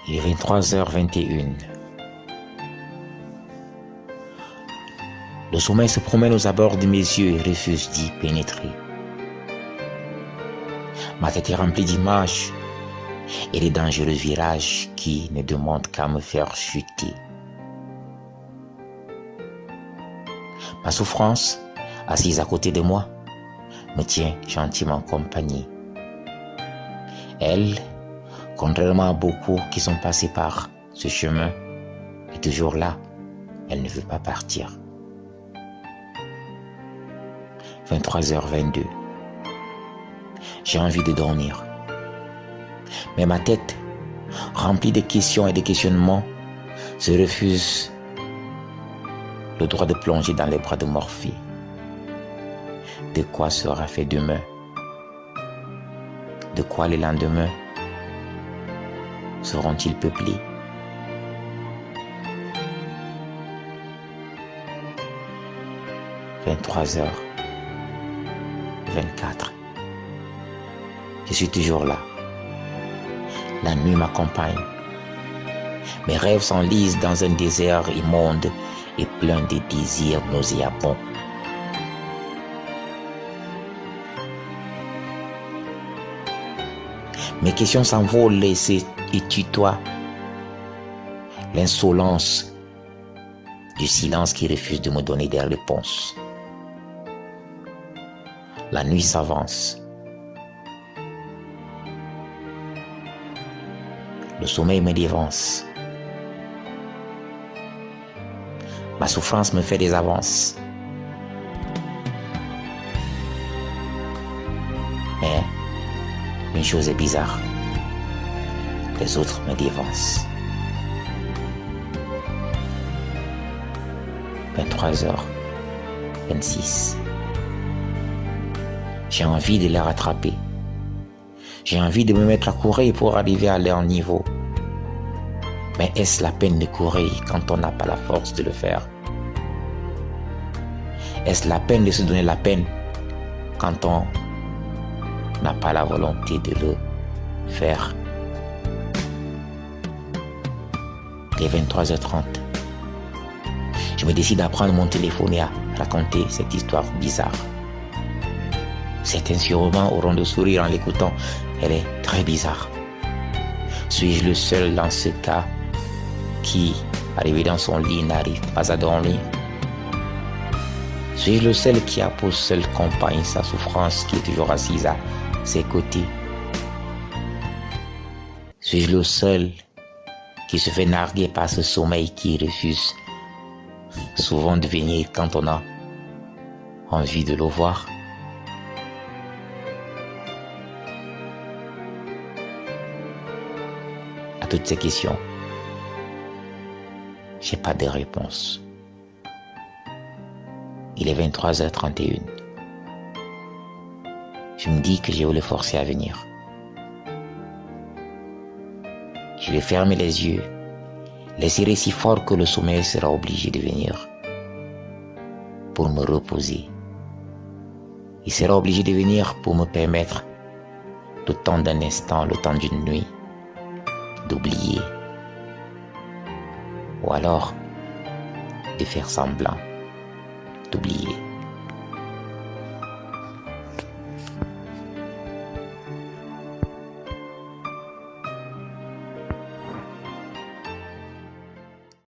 Il est 23h21. Le sommeil se promène aux abords de mes yeux et refuse d'y pénétrer. Ma tête est remplie d'images et des dangereux virages qui ne demandent qu'à me faire chuter. Ma souffrance, assise à côté de moi, me tient gentiment compagnie. Elle, contrairement à beaucoup qui sont passés par ce chemin, est toujours là. Elle ne veut pas partir. 23h22. J'ai envie de dormir. Mais ma tête, remplie de questions et de questionnements, se refuse le droit de plonger dans les bras de Morphée. De quoi sera fait demain? De quoi les lendemains seront-ils peuplés? « 23h24. Je suis toujours là. La nuit m'accompagne. Mes rêves s'enlisent dans un désert immonde et plein de désirs nauséabonds. Mes questions s'envolent et tutoient. L'insolence du silence qui refuse de me donner des réponses. La nuit s'avance. Le sommeil me dévance. Ma souffrance me fait des avances. Mais une chose est bizarre. Les autres me dévancent. 23h26. J'ai envie de les rattraper. J'ai envie de me mettre à courir pour arriver à leur niveau. Mais est-ce la peine de courir quand on n'a pas la force de le faire? Est-ce la peine de se donner la peine quand on n'a pas la volonté de le faire? Il est 23h30. Je me décide à prendre mon téléphone et à raconter cette histoire bizarre. Certains sûrement auront de sourire en l'écoutant. Elle est très bizarre. Suis-je le seul dans ce cas qui, arrivé dans son lit, n'arrive pas à dormir? Suis-je le seul qui a pour seule compagne sa souffrance, qui est toujours assise à ses côtés? Suis-je le seul qui se fait narguer par ce sommeil qui refuse souvent de venir quand on a envie de le voir? À toutes ces questions, j'ai pas de réponse. Il est 23h31. Je me dis que je vais le forcer à venir. Je vais fermer les yeux, les serrer si fort que le sommeil sera obligé de venir pour me reposer. Il sera obligé de venir pour me permettre, le temps d'un instant, le temps d'une nuit, d'oublier, ou alors de faire semblant d'oublier.